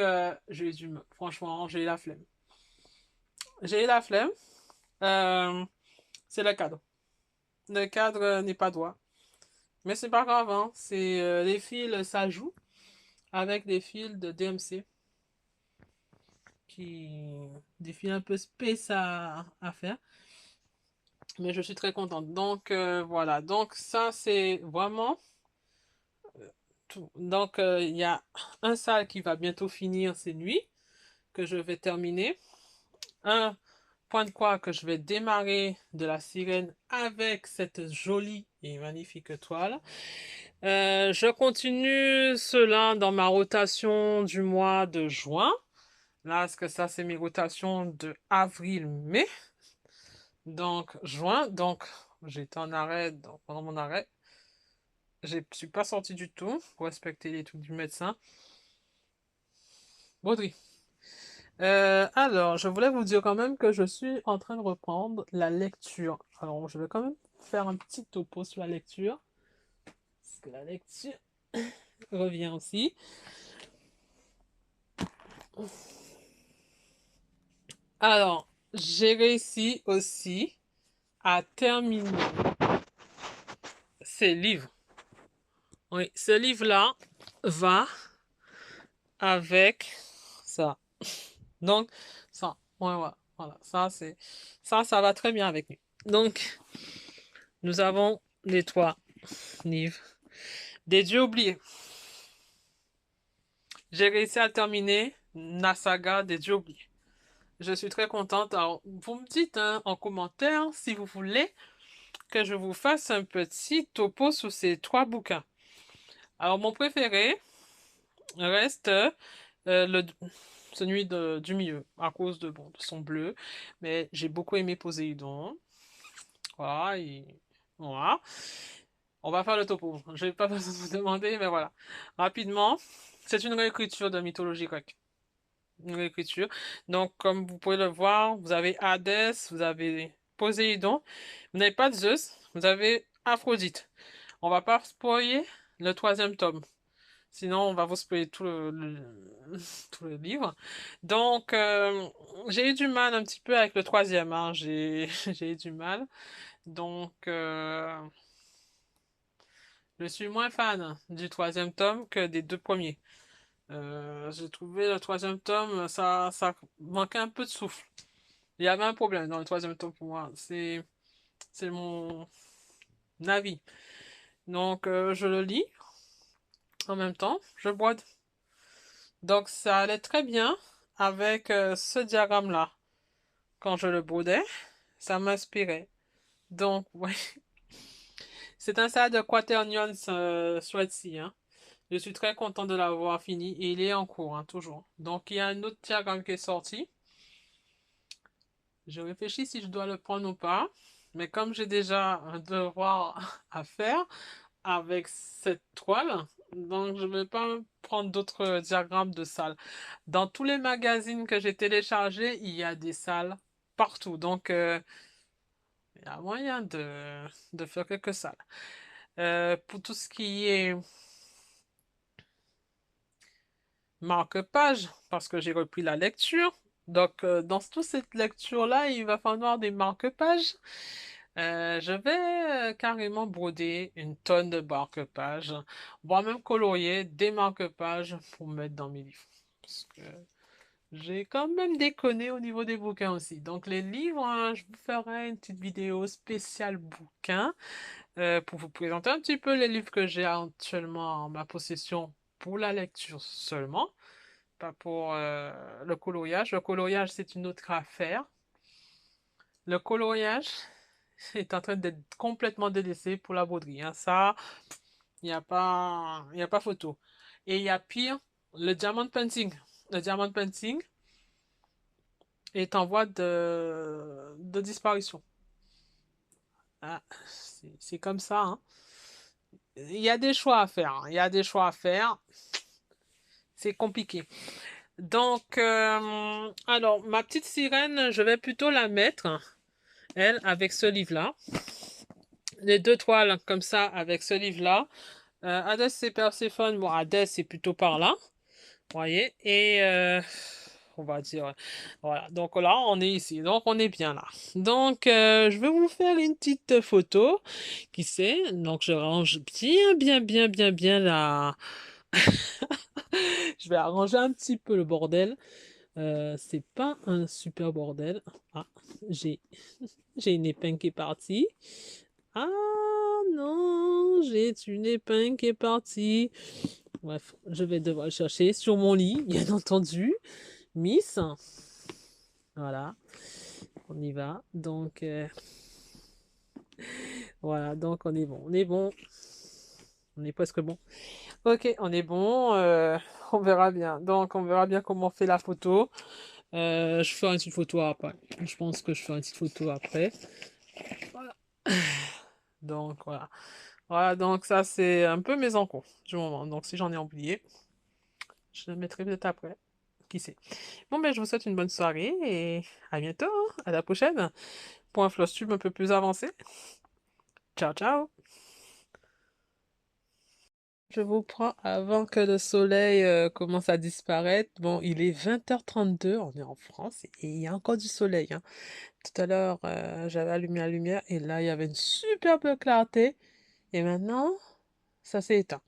Speaker 1: franchement, j'ai eu la flemme. J'ai eu la flemme. Euh, c'est le cadre. Le cadre n'est pas droit. Mais c'est pas grave, hein. C'est les fils, ça joue avec des fils de DMC qui des fils un peu space à faire. Mais je suis très contente. Donc voilà. Donc ça c'est vraiment tout. Donc il y a un salle qui va bientôt finir ces nuits que je vais terminer. Un point de croix que je vais démarrer de la sirène avec cette jolie et magnifique toile. Je continue cela dans ma rotation du mois de juin. Là, parce que ça, c'est mes rotations de avril-mai. Donc, juin. Donc, j'étais en arrêt. Donc, pendant mon arrêt, je ne suis pas sorti du tout pour respecter les trucs du médecin. Baudry. Alors, je voulais vous dire quand même que je suis en train de reprendre la lecture. Alors, je vais quand même faire un petit topo sur la lecture. Parce que la lecture revient aussi. Alors, j'ai réussi aussi à terminer ces livres. Oui, ce livre-là va avec ça. Donc, ça, ouais, ouais, voilà, ça va très bien avec nous. Donc, nous avons les trois livres des dieux oubliés. J'ai réussi à terminer la saga des dieux oubliés. Je suis très contente. Alors, vous me dites hein, en commentaire si vous voulez que je vous fasse un petit topo sur ces trois bouquins. Alors, mon préféré reste celui du milieu, à cause de son bleu. Mais j'ai beaucoup aimé Poséidon. Voilà, voilà. On va faire le topo. Je n'ai pas besoin de vous demander, mais voilà. Rapidement, c'est une réécriture de mythologie grecque. Une réécriture. Donc, comme vous pouvez le voir, vous avez Hadès, vous avez Poséidon. Vous n'avez pas Zeus, vous avez Aphrodite. On va pas spoiler le troisième tome. Sinon, on va vous spoiler tout le livre. Donc, j'ai eu du mal un petit peu avec le troisième. Hein. J'ai eu du mal. Donc, je suis moins fan du troisième tome que des deux premiers. J'ai trouvé le troisième tome, ça manquait un peu de souffle. Il y avait un problème dans le troisième tome pour moi. C'est mon avis. Donc, je le lis en même temps, je brode. Donc, ça allait très bien avec ce diagramme-là. Quand je le brodais, ça m'inspirait. Donc, ouais. C'est un salade de Quaternions Sweatsea, hein. Je suis très content de l'avoir fini et il est en cours, hein, toujours. Donc, il y a un autre diagramme qui est sorti. Je réfléchis si je dois le prendre ou pas. Mais comme j'ai déjà un devoir à faire avec cette toile, donc je ne vais pas prendre d'autres diagrammes de salles. Dans tous les magazines que j'ai téléchargés, il y a des salles partout. Donc, il y a moyen de faire quelques salles. Pour tout ce qui est marque-page, parce que j'ai repris la lecture. Donc, dans toute cette lecture-là, il va falloir des marque-pages. Je vais carrément broder une tonne de marque-pages, voire même colorier des marque-pages pour mettre dans mes livres. Parce que j'ai quand même déconné au niveau des bouquins aussi. Donc, les livres, hein, je vous ferai une petite vidéo spéciale bouquins pour vous présenter un petit peu les livres que j'ai actuellement en ma possession pour la lecture seulement, pas pour le coloriage. Le coloriage, c'est une autre affaire. Le coloriage est en train d'être complètement délaissé pour la broderie, hein. Ça, il y a pas photo. Et il y a pire, le diamond painting. Le diamond painting est en voie de disparition. Ah, c'est comme ça, hein. Il y a des choix à faire, hein. Il y a des choix à faire. C'est compliqué. Donc, alors, ma petite sirène, je vais plutôt la mettre, elle, avec ce livre-là. Les deux toiles, comme ça, avec ce livre-là. Hades et Perséphone, bon, Hades, c'est plutôt par là. Vous voyez? Et on va dire, voilà. Donc là, on est ici. Donc, on est bien là. Donc, je vais vous faire une petite photo. Qui sait? Donc, je range bien la... Je vais arranger un petit peu le bordel. C'est pas un super bordel. Ah, j'ai j'ai une épingle qui est partie. Ah non, j'ai une épingle qui est partie. Bref, je vais devoir le chercher sur mon lit, bien entendu. Miss. Voilà, on y va. Donc, voilà, donc on est bon. On est bon. On est presque bon. Ok, on est bon. On verra bien. Donc, on verra bien comment on fait la photo. Je ferai une petite photo après. Je pense que je ferai une petite photo après. Voilà. Donc, voilà. Voilà, donc ça, c'est un peu mes encours du moment. Donc, si j'en ai oublié, je le mettrai peut-être après. Qui sait. Bon, ben, je vous souhaite une bonne soirée et à bientôt, hein. À la prochaine. Pour un flosstube un peu plus avancé. Ciao, ciao. Je vous prends avant que le soleil commence à disparaître. Bon, il est 20h32, on est en France et il y a encore du soleil, hein. Tout à l'heure, j'avais allumé la lumière et là, il y avait une superbe clarté. Et maintenant, ça s'est éteint.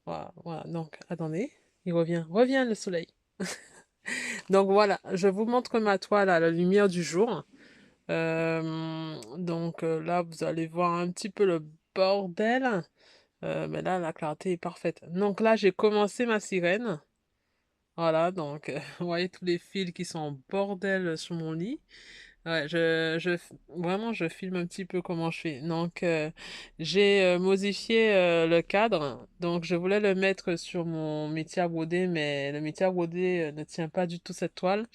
Speaker 1: Voilà, voilà. Donc, attendez, il revient le soleil. Donc voilà, je vous montre ma toile à la lumière du jour. Donc là, vous allez voir un petit peu le bordel. Mais là, la clarté est parfaite. Donc là, j'ai commencé ma sirène. Voilà, donc vous voyez tous les fils qui sont en bordel sur mon lit. Ouais, vraiment, je filme un petit peu comment je fais. Donc, j'ai modifié le cadre. Donc, je voulais le mettre sur mon métier à broder, mais le métier à broder ne tient pas du tout cette toile.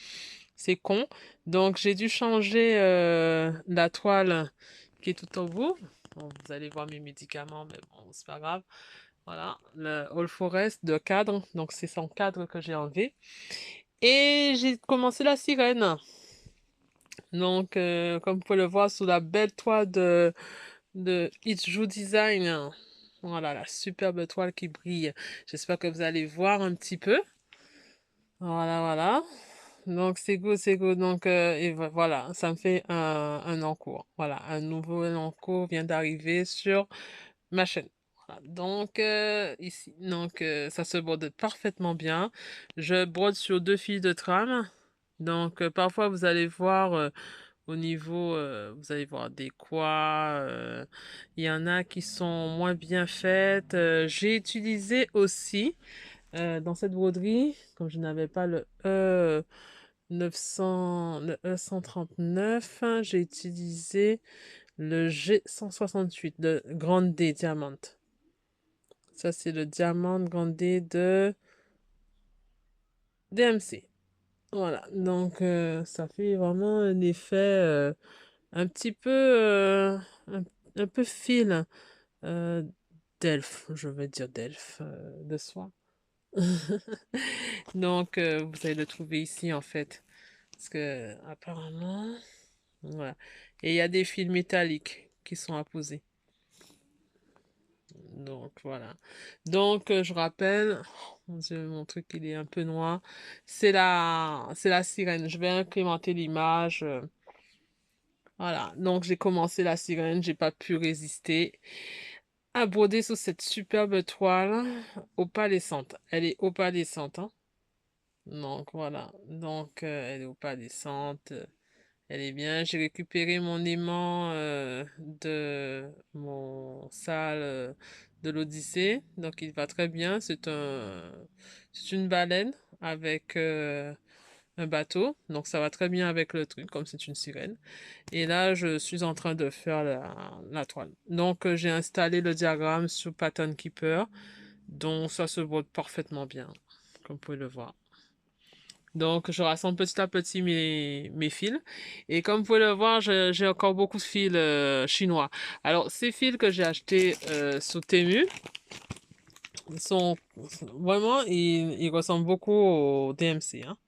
Speaker 1: C'est con. Donc, j'ai dû changer la toile qui est tout au bout. Bon, vous allez voir mes médicaments, mais bon, c'est pas grave. Voilà, le All Forest de cadre. Donc, c'est son cadre que j'ai enlevé. Et j'ai commencé la sirène. Donc, comme vous pouvez le voir sous la belle toile de Itju Design. Voilà, la superbe toile qui brille. J'espère que vous allez voir un petit peu. Voilà, voilà. Donc, c'est good, c'est good. Donc, et voilà, ça me fait un encours. Voilà, un nouveau encours vient d'arriver sur ma chaîne. Voilà, donc, ici. Donc, ça se brode parfaitement bien. Je brode sur deux fils de trame. Donc, parfois, vous allez voir au niveau, vous allez voir des quoi. Il y en a qui sont moins bien faites. J'ai utilisé aussi dans cette broderie, comme je n'avais pas le le E139, hein, j'ai utilisé le G168 de Grande D Diamant. Ça, c'est le diamant Grande D de DMC. Voilà, donc ça fait vraiment un effet un petit peu, un peu fil euh, d'elfe, je vais dire d'elfe, de soie. Donc, vous allez le trouver ici en fait. Parce que apparemment, voilà. Et il y a des fils métalliques qui sont apposés. Donc voilà. Donc je rappelle, oh, mon Dieu, mon truc il est un peu noir. C'est la sirène. Je vais incrémenter l'image. Voilà. Donc j'ai commencé la sirène, j'ai pas pu résister à broder sur cette superbe toile opalescente. Elle est opalescente, hein. Donc voilà. Donc elle est opalescente. Elle est bien. J'ai récupéré mon aimant de mon sale de l'Odyssée. Donc, il va très bien. C'est une baleine avec un bateau. Donc, ça va très bien avec le truc, comme c'est une sirène. Et là, je suis en train de faire la toile. Donc, j'ai installé le diagramme sur Pattern Keeper. Donc, ça se brode parfaitement bien, comme vous pouvez le voir. Donc, je rassemble petit à petit mes fils. Et comme vous pouvez le voir, j'ai encore beaucoup de fils chinois. Alors, ces fils que j'ai achetés sur Temu, sont vraiment, ils ressemblent beaucoup au DMC, hein.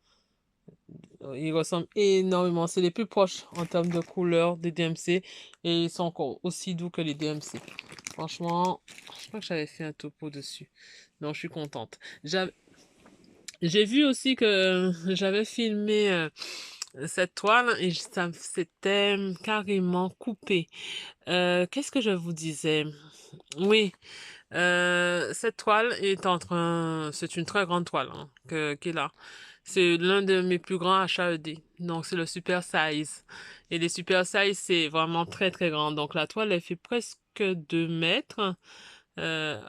Speaker 1: Ils ressemblent énormément. C'est les plus proches en termes de couleur des DMC et ils sont encore aussi doux que les DMC. Franchement, je crois que j'avais fait un topo dessus. Donc, je suis contente. J'ai vu aussi que j'avais filmé cette toile et ça s'était carrément coupé. Qu'est-ce que je vous disais? Oui, cette toile est en train, c'est une très grande toile hein, qui est là. C'est l'un de mes plus grands HAED. Donc, c'est le Super Size. Et les Super Size, c'est vraiment très, très grand. Donc, la toile, elle fait presque 2 mètres. Euh,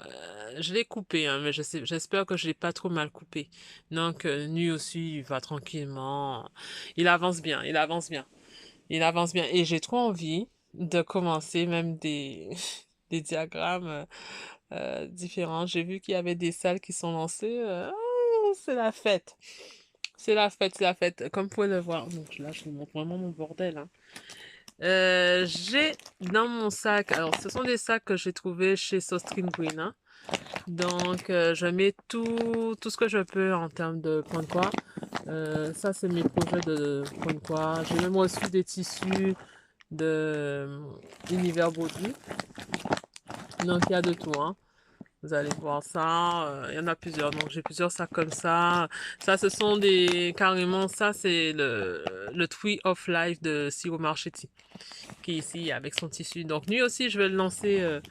Speaker 1: je l'ai coupé, hein, mais j'espère que je l'ai pas trop mal coupé. Donc, lui aussi, il va tranquillement. Il avance bien, il avance bien. Il avance bien. Et j'ai trop envie de commencer même des diagrammes différents. J'ai vu qu'il y avait des salles qui sont lancées. C'est la fête. C'est la fête, c'est la fête. Comme vous pouvez le voir. Donc là, je vous montre vraiment mon bordel, hein. J'ai dans mon sac, alors ce sont des sacs que j'ai trouvés chez SoStream Green, hein. Donc je mets tout ce que je peux en termes de point de quoi. Ça, c'est mes projets de point de quoi. J'ai même reçu des tissus de Univers Body. Donc il y a de tout, hein. Vous allez voir ça. Il y en a plusieurs. Donc j'ai plusieurs sacs comme ça. Ça, ce sont des carrément. Ça, c'est le Tree of Life de Siro Marchetti qui est ici avec son tissu. Donc lui aussi, je vais le lancer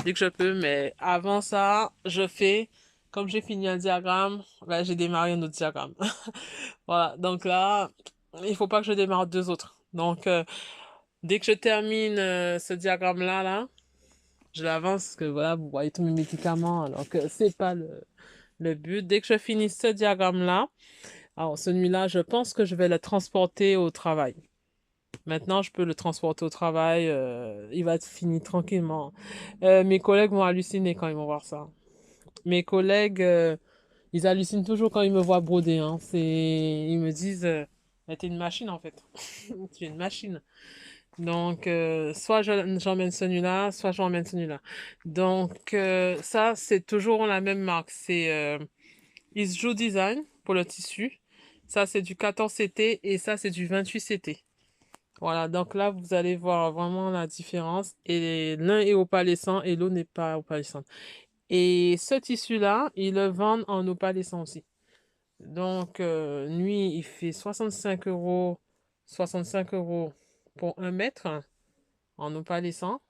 Speaker 1: dès que je peux. Mais avant ça, je fais comme j'ai fini un diagramme. Là, j'ai démarré un autre diagramme. Voilà. Donc là, il faut pas que je démarre deux autres. Donc dès que je termine ce diagramme-là, je l'avance parce que voilà, vous voyez tous mes médicaments alors que c'est pas le but. Dès que je finis ce diagramme-là, alors celui-là, je pense que je vais le transporter au travail. Maintenant, je peux le transporter au travail, il va être fini tranquillement. Mes collègues vont halluciner quand ils vont voir ça. Mes collègues, ils hallucinent toujours quand ils me voient broder, hein. Ils me disent, mais t'es une machine en fait. Tu es une machine. Donc, soit j'emmène celui-là, soit j'emmène celui-là. Donc, ça, c'est toujours la même marque. C'est Isju Design pour le tissu. Ça, c'est du 14 CT et ça, c'est du 28 CT. Voilà, donc là, vous allez voir vraiment la différence. Et l'un est opalescent et l'autre n'est pas opalescent. Et ce tissu-là, ils le vendent en opalescent aussi. Donc, lui, il fait 65 €, 65 € pour 1 mètre en opalescent.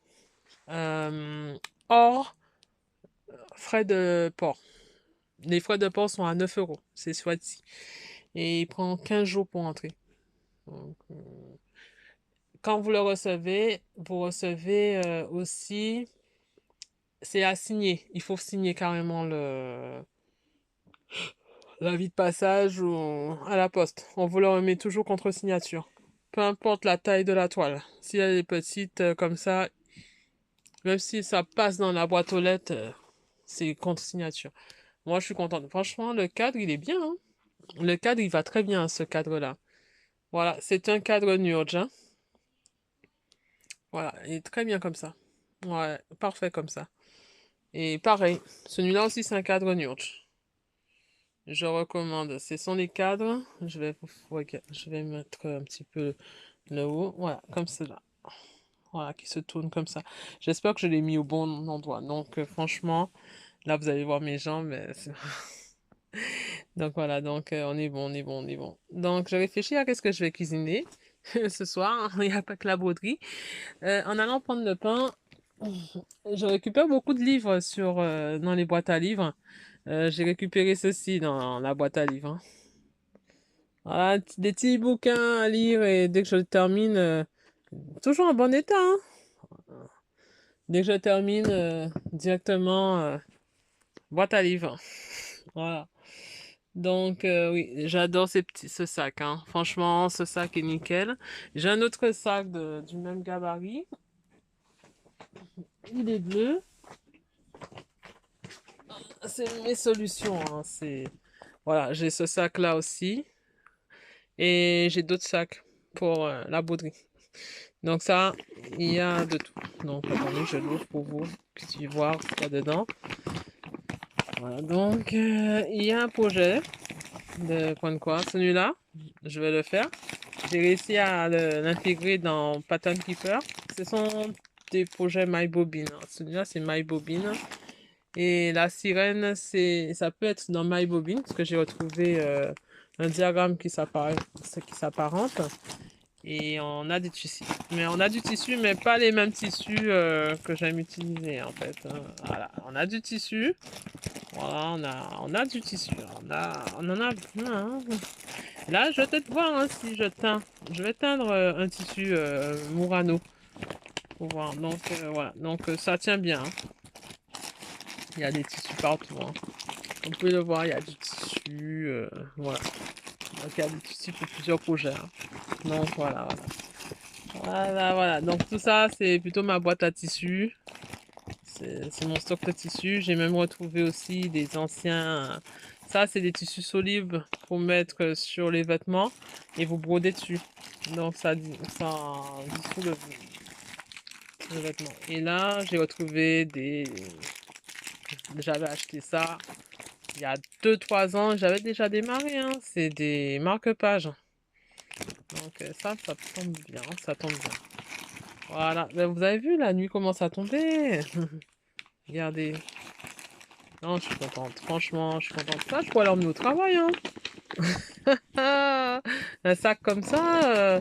Speaker 1: Euh, hors frais de port. Les frais de port sont à 9 €. C'est soit-ci. Et il prend 15 jours pour entrer. Donc, quand vous recevez aussi, c'est à signer. Il faut signer carrément l'avis de passage ou à la poste. On vous le remet toujours contre signature. Peu importe la taille de la toile. Si elle est petite comme ça, même si ça passe dans la boîte aux lettres, c'est contre signature. Moi, je suis contente. Franchement, le cadre, il est bien, hein. Le cadre, il va très bien, ce cadre-là. Voilà, c'est un cadre Nurge, hein. Voilà, il est très bien comme ça. Ouais, parfait comme ça. Et pareil, celui-là aussi, c'est un cadre Nurge. Je recommande. Ce sont les cadres. Je vais mettre un petit peu le haut. Voilà, comme cela. Voilà, qui se tourne comme ça. J'espère que je l'ai mis au bon endroit. Donc, franchement, là, vous allez voir mes jambes. Donc, voilà. Donc, on est bon, on est bon, on est bon. Donc, je réfléchis à qu'est-ce que je vais cuisiner ce soir. Il n'y a pas que la broderie. En allant prendre le pain, je récupère beaucoup de livres dans les boîtes à livres. J'ai récupéré ceci dans la boîte à livres, hein. Voilà, des petits bouquins à lire et dès que je le termine, toujours en bon état, hein. Dès que je termine, directement, boîte à livres. Voilà. Donc, oui, j'adore ce sac, hein. Franchement, ce sac est nickel. J'ai un autre sac du même gabarit. Il est bleu. C'est mes solutions, hein. Voilà, j'ai ce sac-là aussi. Et j'ai d'autres sacs pour la broderie. Donc ça, il y a de tout. Donc attendez, je l'ouvre pour vous, que tu puissiez voir ce qu'il y a dedans. Voilà, donc il y a un projet de coin de quoi. Celui-là, je vais le faire. J'ai réussi à l'intégrer dans Pattern Keeper. Ce sont des projets MyBobine, hein. Celui-là, c'est MyBobine. Et la sirène, ça peut être dans MyBobine, parce que j'ai retrouvé un diagramme qui s'apparente. Et on a des tissus. Mais on a du tissu, mais pas les mêmes tissus que j'aime utiliser, en fait, hein. Voilà, on a du tissu. Voilà, on a du tissu. On en a plein, hein. Là, je vais peut-être voir, hein, si je teins. Je vais teindre un tissu Murano pour voir. Donc, voilà. Donc, ça tient bien, hein. Il y a des tissus partout, hein. Vous pouvez le voir, il y a du tissu. Voilà. Donc, il y a du tissu pour plusieurs projets, hein. Donc, voilà, voilà. Voilà, voilà. Donc, tout ça, c'est plutôt ma boîte à tissus. C'est mon stock de tissus. J'ai même retrouvé aussi des anciens. Ça, c'est des tissus solides pour mettre sur les vêtements et vous broder dessus. Donc, ça dissout le vêtement. Et là, j'ai retrouvé des. J'avais acheté ça il y a 2-3 ans. J'avais déjà démarré, hein. C'est des marque-pages. Donc, ça tombe bien. Ça tombe bien. Voilà. Ben, vous avez vu, la nuit commence à tomber. Regardez. Non, je suis contente. Franchement, je suis contente. Ça, je pourrais l'emmener au travail, hein. Un sac comme ça,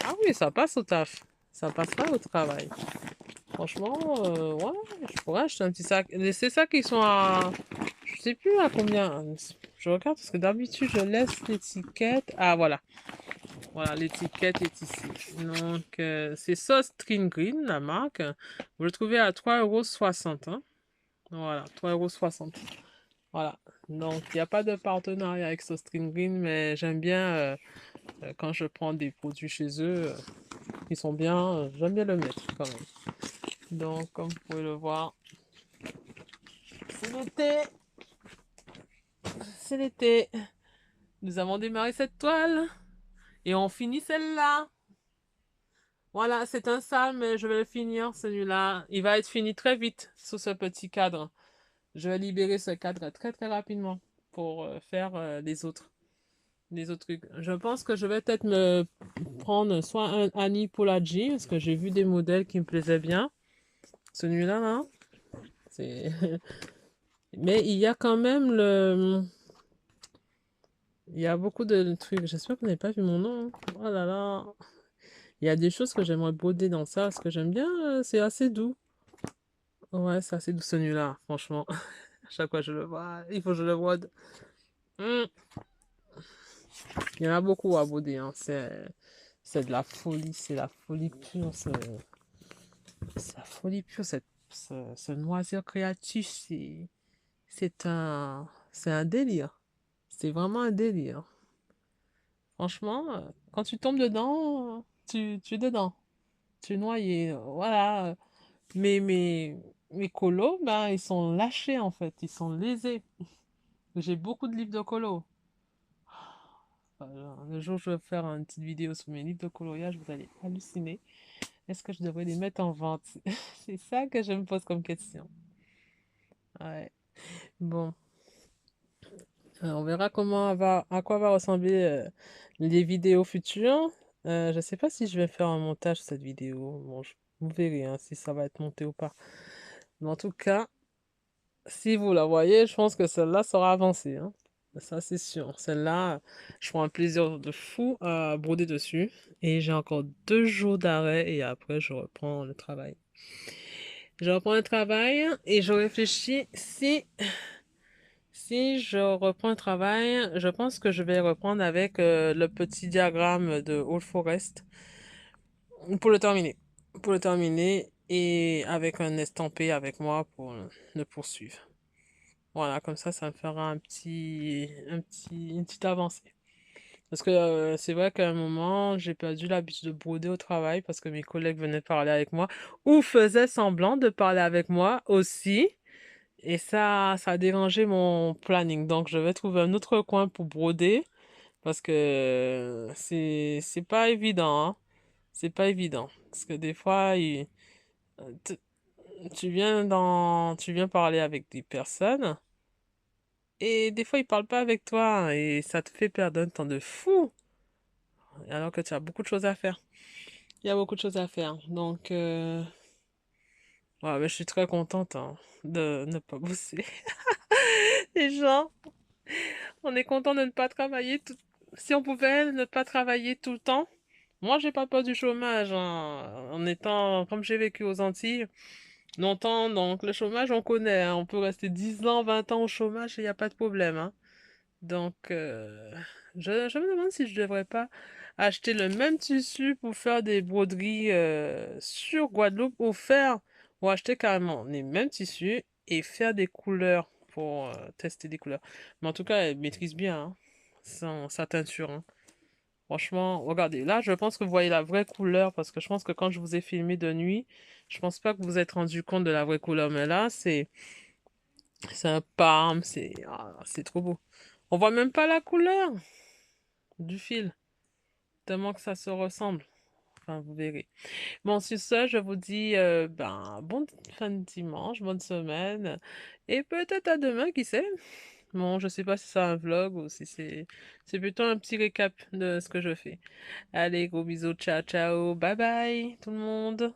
Speaker 1: ah oui, ça passe au taf. Ça passera au travail. Franchement, ouais, je pourrais acheter un petit sac. Et c'est ça qui sont à. Je sais plus à combien. Je regarde parce que d'habitude, je laisse l'étiquette. Ah, voilà. Voilà, l'étiquette est ici. Donc, c'est Sauce String Green, la marque. Vous le trouvez à 3,60 €, hein. Voilà, 3,60 €. Voilà. Donc, il n'y a pas de partenariat avec SoString Green, mais j'aime bien quand je prends des produits chez eux, ils sont bien, j'aime bien le mettre quand même. Donc, comme vous pouvez le voir, c'est l'été, c'est l'été. Nous avons démarré cette toile et on finit celle-là. Voilà, c'est un sale, mais je vais le finir, celui-là. Il va être fini très vite sous ce petit cadre. Je vais libérer ce cadre très très rapidement pour faire les autres trucs. Je pense que je vais peut-être me prendre soit un Annie Polaggi, parce que j'ai vu des modèles qui me plaisaient bien. Celui-là, là, c'est... Mais il y a quand même le... Il y a beaucoup de trucs. J'espère que vous n'avez pas vu mon nom, hein. Oh là là. Il y a des choses que j'aimerais broder dans ça, parce que j'aime bien, c'est assez doux. Ouais, c'est assez doux celui-là, franchement. À chaque fois que je le vois, il faut que je le brode. Hmm. Il y en a beaucoup à broder, hein. C'est de la folie, c'est la folie pure. C'est la folie pure, ce loisir créatif, c'est un délire. C'est vraiment un délire. Franchement, quand tu tombes dedans, tu es dedans. Tu es noyé. Voilà. Mais mes colos, ben, ils sont lâchés en fait. Ils sont lésés. J'ai beaucoup de livres de colos. Le jour où je vais faire une petite vidéo sur mes livres de coloriage, vous allez halluciner. Est-ce que je devrais les mettre en vente? C'est ça que je me pose comme question. Ouais. Bon. On verra à quoi va ressembler les vidéos futures. Je sais pas si je vais faire un montage de cette vidéo. Bon, vous verrez, hein, si ça va être monté ou pas. Mais en tout cas, si vous la voyez, je pense que celle-là sera avancée, hein. Ça, c'est sûr. Celle-là, je prends un plaisir de fou à broder dessus. Et j'ai encore 2 jours d'arrêt et après, je reprends le travail. Je reprends le travail et je réfléchis si je reprends le travail, je pense que je vais reprendre avec le petit diagramme de Old Forest pour le terminer. Pour le terminer et avec un estampé avec moi pour le poursuivre. Voilà, comme ça me fera une petite avancée. Parce que c'est vrai qu'à un moment, j'ai perdu l'habitude de broder au travail parce que mes collègues venaient parler avec moi ou faisaient semblant de parler avec moi aussi. Et ça a dérangé mon planning. Donc, je vais trouver un autre coin pour broder parce que c'est pas évident, hein. C'est pas évident. Parce que des fois, tu tu viens parler avec des personnes et des fois, ils parlent pas avec toi et ça te fait perdre un temps de fou alors que tu as beaucoup de choses à faire. Il y a beaucoup de choses à faire. Donc, ouais, mais je suis très contente hein, de ne pas bosser. Les gens, on est content de ne pas travailler tout... Si on pouvait ne pas travailler tout le temps, moi j'ai pas peur du chômage hein, en étant, comme j'ai vécu aux Antilles longtemps, donc le chômage on connaît, hein, on peut rester 10 ans, 20 ans au chômage et il n'y a pas de problème. Hein. Donc, je me demande si je devrais pas acheter le même tissu pour faire des broderies sur Guadeloupe ou acheter carrément les mêmes tissus et faire des couleurs pour tester des couleurs. Mais en tout cas, elle maîtrise bien hein, sa teinture. Hein. Franchement, regardez, là, je pense que vous voyez la vraie couleur parce que je pense que quand je vous ai filmé de nuit, je pense pas que vous vous êtes rendu compte de la vraie couleur. Mais là, c'est un parme, c'est trop beau. On voit même pas la couleur du fil, tellement que ça se ressemble. Enfin, vous verrez. Bon, sur ce, je vous dis bon fin de dimanche, bonne semaine, et peut-être à demain, qui sait? Bon, je sais pas si c'est un vlog ou si c'est plutôt un petit récap de ce que je fais. Allez, gros bisous, ciao, ciao, bye bye, tout le monde.